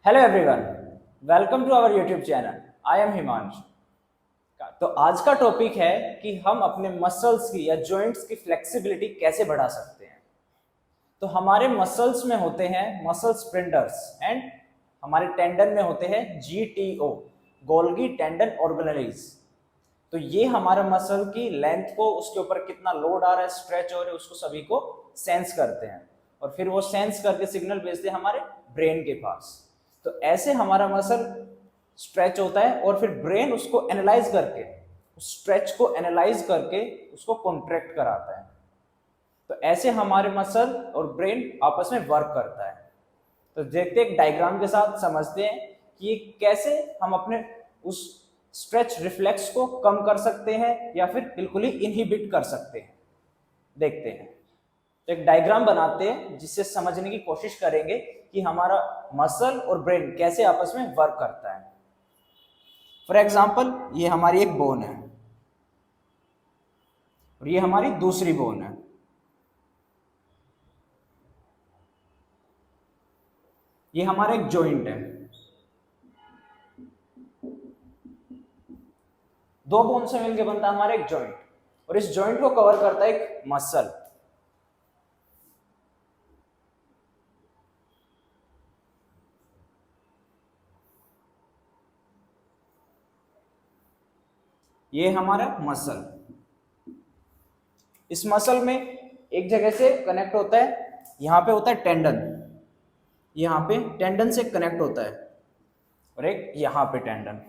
Hello everyone, welcome to our YouTube channel. I am Himanshu. तो आज का टॉपिक है कि हम अपने मसल्स की या जॉइंट्स की फ्लेक्सिबिलिटी कैसे बढ़ा सकते हैं। तो हमारे मसल्स में होते हैं मसल स्प्रिंडर्स एंड हमारे टेंडन में होते हैं जीटीओ, गोल्गी टेंडन ऑर्गेनेलिज। तो ये हमारे मसल की लेंथ को, उसके ऊपर कितना लोड आ रहा है, स्ट्रेच हो रहा है, उसको सभी को सेंस करते हैं और फिर वो सेंस करके सिग्नल भेजते हैं हमारे ब्रेन के पास। तो ऐसे हमारा मसल स्ट्रेच होता है और फिर ब्रेन उसको एनालाइज करके, उस स्ट्रेच को एनालाइज करके उसको कॉन्ट्रैक्ट कराता है। तो ऐसे हमारे मसल और ब्रेन आपस में वर्क करता है। तो देखते एक डायग्राम के साथ समझते हैं कि कैसे हम अपने उस स्ट्रेच रिफ्लेक्स को कम कर सकते हैं या फिर बिल्कुल ही इनहिबिट कर सकते हैं। देखते हैं, तो एक डायग्राम बनाते हैं जिससे समझने की कोशिश करेंगे कि हमारा मसल और ब्रेन कैसे आपस में वर्क करता है। फॉर एग्जाम्पल, ये हमारी एक बोन है और ये हमारी दूसरी बोन है। ये हमारा एक जॉइंट है। दो बोन से मिलकर बनता है हमारा एक जॉइंट और इस जॉइंट को कवर करता है एक मसल। ये हमारा मसल, इस मसल में एक जगह से कनेक्ट होता है, यहां पे होता है टेंडन, यहां पे टेंडन से कनेक्ट होता है और एक यहां पे टेंडन।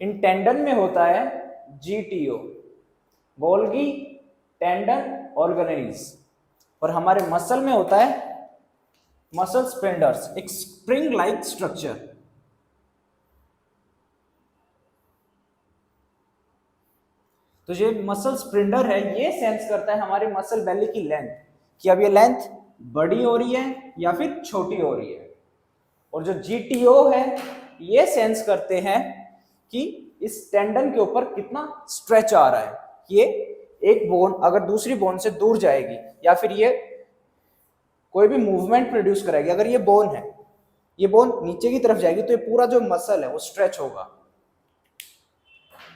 इन टेंडन में होता है जीटीओ, गोल्गी टेंडन ऑर्गेनेलिज, और हमारे मसल में होता है मसल स्प्रिंडर्स, एक स्प्रिंग लाइक स्ट्रक्चर। तो ये मसल स्प्रिंडर है, ये सेंस करता है हमारे मसल बेली की लेंथ, कि अब ये लेंथ बड़ी हो रही है या फिर छोटी हो रही है। और जो जीटीओ है ये सेंस करते हैं कि इस टेंडन के ऊपर कितना स्ट्रेच आ रहा है, कि ये एक बोन अगर दूसरी बोन से दूर जाएगी या फिर ये कोई भी मूवमेंट प्रोड्यूस कराएगी। अगर ये बोन है, ये बोन नीचे की तरफ जाएगी तो ये पूरा जो मसल है वो स्ट्रेच होगा।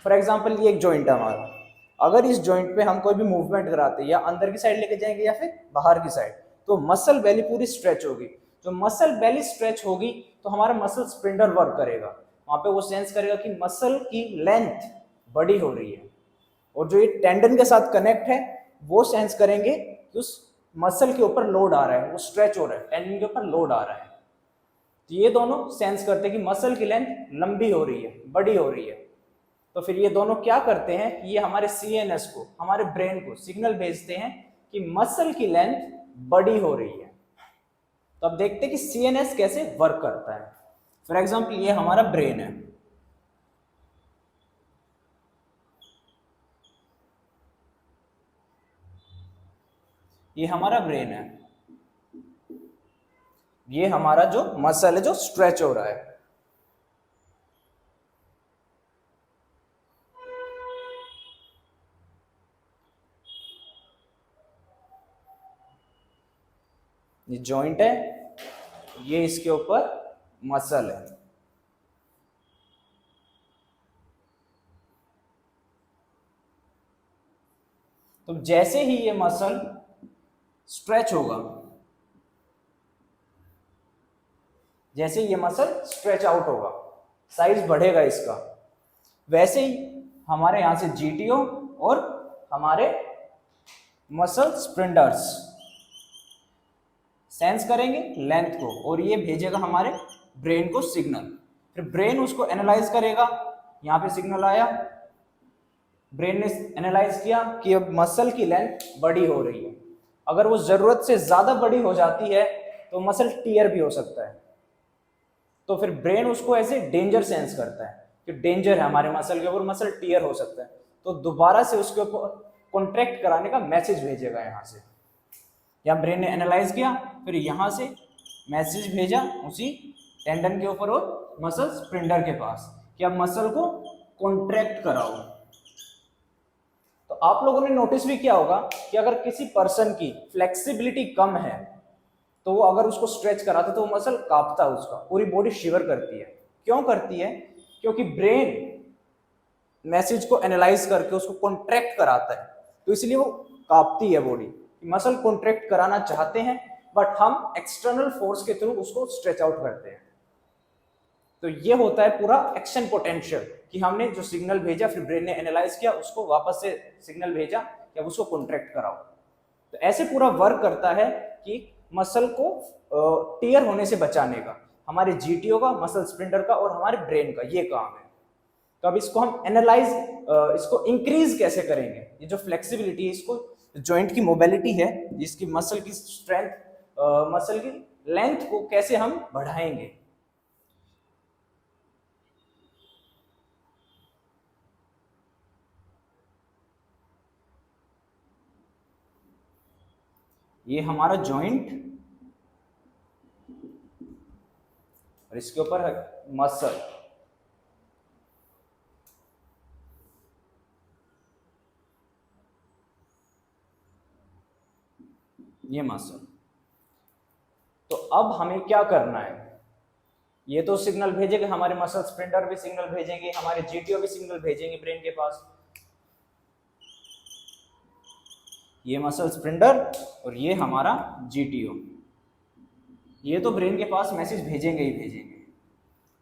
फॉर एग्जाम्पल, ये एक जॉइंट है हमारा, अगर इस जॉइंट पे हम कोई भी मूवमेंट कराते हैं या अंदर की साइड लेके जाएंगे या फिर बाहर की साइड, तो मसल बेली पूरी स्ट्रेच होगी। जो मसल बेली स्ट्रेच होगी तो हमारा मसल स्प्रिंडर वर्क करेगा, वहां पे वो सेंस करेगा कि मसल की लेंथ बड़ी हो रही है। और जो ये टेंडन के साथ कनेक्ट है वो सेंस करेंगे कि उस मसल के ऊपर लोड आ रहा है, वो स्ट्रेच हो रहा है, टेंडन के ऊपर लोड आ रहा है। तो ये दोनों सेंस करते हैं कि मसल की लेंथ लंबी हो रही है, बड़ी हो रही है। तो फिर ये दोनों क्या करते हैं, ये हमारे सीएनएस को, हमारे ब्रेन को सिग्नल भेजते हैं कि मसल की लेंथ बड़ी हो रही है। तो अब देखते हैं कि सीएनएस कैसे वर्क करता है। फॉर एग्जाम्पल, ये हमारा ब्रेन है, ये हमारा ब्रेन है, ये हमारा जो मसल है जो स्ट्रेच हो रहा है। ये जॉइंट है, ये इसके ऊपर मसल है। तो जैसे ही ये मसल स्ट्रेच होगा, जैसे ये मसल स्ट्रेच आउट होगा, साइज बढ़ेगा इसका, वैसे ही हमारे यहां से जीटीओ और हमारे मसल स्प्रिंडर्स सेंस करेंगे लेंथ को और ये भेजेगा हमारे ब्रेन को सिग्नल। फिर ब्रेन उसको एनालाइज करेगा, यहां पे सिग्नल आया, ब्रेन ने एनालाइज किया कि अब मसल की लेंथ बड़ी हो रही है। अगर वो जरूरत से ज्यादा बड़ी हो जाती है तो मसल टीयर भी हो सकता है। तो फिर ब्रेन उसको ऐसे डेंजर सेंस करता है कि डेंजर है हमारे मसल के ऊपर, मसल टीयर हो सकता है, तो दोबारा से उसके ऊपर कॉन्ट्रैक्ट कराने का मैसेज भेजेगा यहाँ से। या ब्रेन ने एनालाइज किया, फिर यहाँ से मैसेज भेजा उसी टेंडन के ऊपर और मसल स्प्रिंडर के पास कि अब मसल को कॉन्ट्रैक्ट कराओ। तो आप लोगों ने नोटिस भी किया होगा कि अगर किसी पर्सन की फ्लेक्सिबिलिटी कम है तो वो अगर उसको स्ट्रेच कराते तो वो मसल कांपता है, उसका पूरी बॉडी शिवर करती है। क्यों करती है? क्योंकि ब्रेन मैसेज को एनालाइज करके उसको कॉन्ट्रैक्ट कराता है, तो इसलिए वो कांपती है बॉडी। मसल कॉन्ट्रैक्ट कराना चाहते हैं बट हम एक्सटर्नल फोर्स के थ्रू उसको स्ट्रेच आउट करते हैं। तो ये होता है पूरा एक्शन पोटेंशियल, कि हमने जो सिग्नल भेजा फिर ब्रेन ने एनालाइज किया, उसको वापस से सिग्नल भेजा कि अब उसको कॉन्ट्रैक्ट कराओ। तो ऐसे पूरा वर्क करता है कि मसल को टीयर होने से बचाने का, हमारे जीटीओ का, मसल स्प्रिंटर का और हमारे ब्रेन का ये काम है। तो अब इसको हम एनालाइज, इसको इंक्रीज कैसे करेंगे? ये जो फ्लेक्सिबिलिटी है, इसको जॉइंट की मोबिलिटी है, जिसकी मसल की स्ट्रेंथ, मसल की लेंथ को कैसे हम बढ़ाएंगे? ये हमारा जॉइंट और इसके ऊपर है मसल। ये मसल। तो अब हमें क्या करना है? ये तो सिग्नल भेजेंगे, हमारे मसल स्प्रिंटर भी सिग्नल भेजेंगे, हमारे जीटीओ भी सिग्नल भेजेंगे ब्रेन के पास। ये मसल स्प्रिंटर और ये हमारा जीटीओ, ये तो ब्रेन के पास मैसेज भेजेंगे ही भेजेंगे।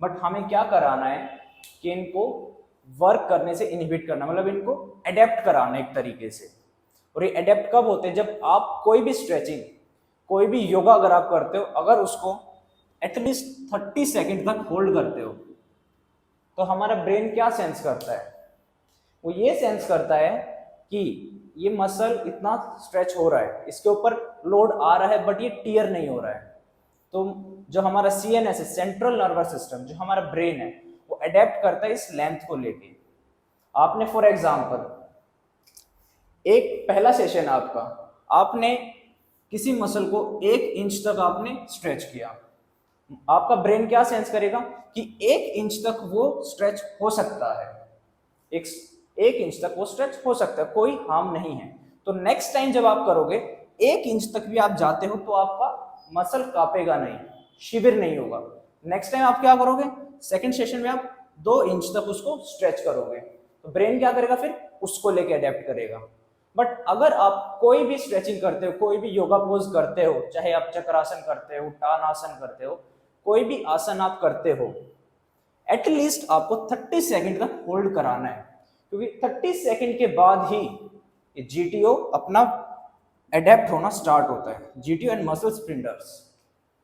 बट हमें क्या कराना है कि इनको वर्क करने से इनहिबिट करना, मतलब इनको अडेप्ट कराना एक तरीके से। और ये अडेप्ट कब होते हैं? जब आप कोई भी स्ट्रेचिंग, कोई भी योगा अगर आप करते हो, अगर उसको एटलीस्ट 30 सेकेंड तक होल्ड करते हो, तो हमारा ब्रेन क्या सेंस करता है? वो ये सेंस करता है कि ये मसल इतना स्ट्रेच हो रहा है, इसके ऊपर लोड आ रहा है बट ये टीयर नहीं हो रहा है। तो जो हमारा सीएनएस है, सेंट्रल नर्वस सिस्टम, जो हमारा ब्रेन है, वो अडेप्ट करता है इस लेंथ को लेके। आपने फॉर एग्जांपल एक पहला सेशन आपका, आपने किसी मसल को 1 इंच तक आपने स्ट्रेच किया, आपका ब्रेन क्या सेंस करेगा कि 1 इंच तक वो स्ट्रेच हो सकता है, एक इंच तक वो स्ट्रेच हो सकता है, कोई हार्म नहीं है। तो नेक्स्ट टाइम जब आप करोगे, 1 इंच तक भी आप जाते हो तो आपका मसल कांपेगा नहीं, शिविर नहीं होगा। नेक्स्ट टाइम आप क्या करोगे? सेकंड सेशन में आप 2 इंच तक उसको स्ट्रेच करोगे, तो ब्रेन क्या करेगा? फिर उसको लेके अडेप्ट करेगा। बट अगर आप कोई भी स्ट्रेचिंग करते हो, कोई भी योगा पोज करते हो, चाहे आप चक्रासन करते हो, ताड़ासन करते हो, कोई भी आसन आप करते हो, एटलीस्ट आपको 30 सेकंड तक होल्ड कराना है, क्योंकि 30 सेकंड के बाद ही जीटीओ अपना एडेप्ट होना स्टार्ट होता है, जीटीओ एंड मसल स्प्रिंटर्स,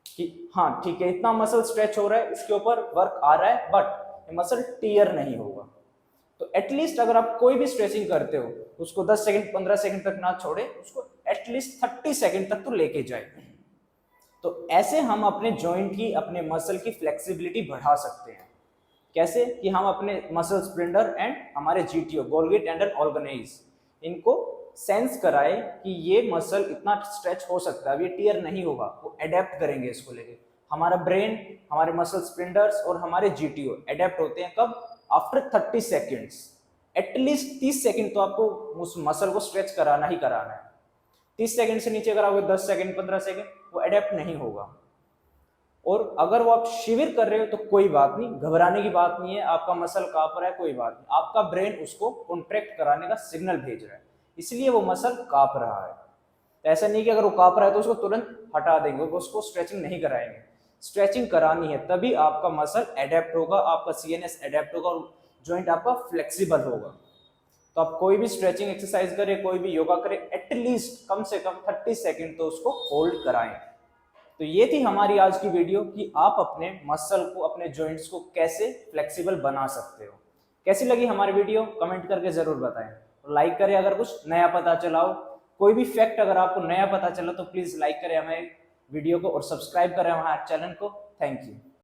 कि हाँ ठीक है, इतना मसल स्ट्रेच हो रहा है, इसके ऊपर वर्क आ रहा है, बट मसल टीयर नहीं होगा। तो एटलीस्ट अगर आप कोई भी स्ट्रेचिंग करते हो, उसको 10 सेकंड 15 सेकंड तक ना छोड़े, उसको एटलीस्ट 30 सेकंड तक तो लेके जाए। तो ऐसे हम अपने जॉइंट की, अपने मसल की फ्लेक्सिबिलिटी बढ़ा सकते हैं। कैसे? कि हम अपने मसल स्प्रिंटर एंड हमारे जीटीओ, गोल्गी टेंडन ऑर्गेनाइज, इनको सेंस कराए कि ये मसल इतना स्ट्रेच हो सकता है, अब ये टीयर नहीं होगा, वो अडेप्ट करेंगे इसको लेके। हमारा ब्रेन, हमारे मसल स्प्रिंटर्स और हमारे जीटीओ अडेप्ट होते हैं कब? After 30 seconds. एटलीस्ट 30 सेकेंड तो आपको उस मसल को स्ट्रेच कराना ही कराना है। 30 सेकेंड से नीचे अगर आप 10 सेकेंड 15 सेकेंड, वो अडेप्ट नहीं होगा। और अगर वो आप शिविर कर रहे हो तो कोई बात नहीं, घबराने की बात नहीं है, आपका मसल कांप रहा है, कोई बात नहीं, आपका ब्रेन उसको कॉन्ट्रैक्ट कराने का सिग्नल भेज रहा है, इसलिए वो मसल कांप रहा है। तो ऐसा नहीं कि अगर वो कांप रहा है तो उसको तुरंत हटा देंगे, उसको स्ट्रेचिंग नहीं कराएंगे, स्ट्रेचिंग करानी है, तभी आपका मसल एडेप्ट होगा, आपका सीएनएस एडेप्ट होगा और जॉइंट आपका फ्लेक्सिबल होगा। तो आप कोई भी स्ट्रेचिंग एक्सरसाइज करें, कोई भी योगा करें, एटलीस्ट कम से कम 30 सेकेंड तो उसको होल्ड कराएं। तो ये थी हमारी आज की वीडियो कि आप अपने मसल को, अपने जॉइंट्स को कैसे फ्लेक्सिबल बना सकते हो। कैसी लगी हमारी वीडियो? कमेंट करके जरूर बताएं, लाइक करें अगर कुछ नया पता चला हो, कोई भी फैक्ट अगर आपको नया पता चला तो प्लीज लाइक करें हमें वीडियो को और सब्सक्राइब करें हमारे चैनल को। Thank you.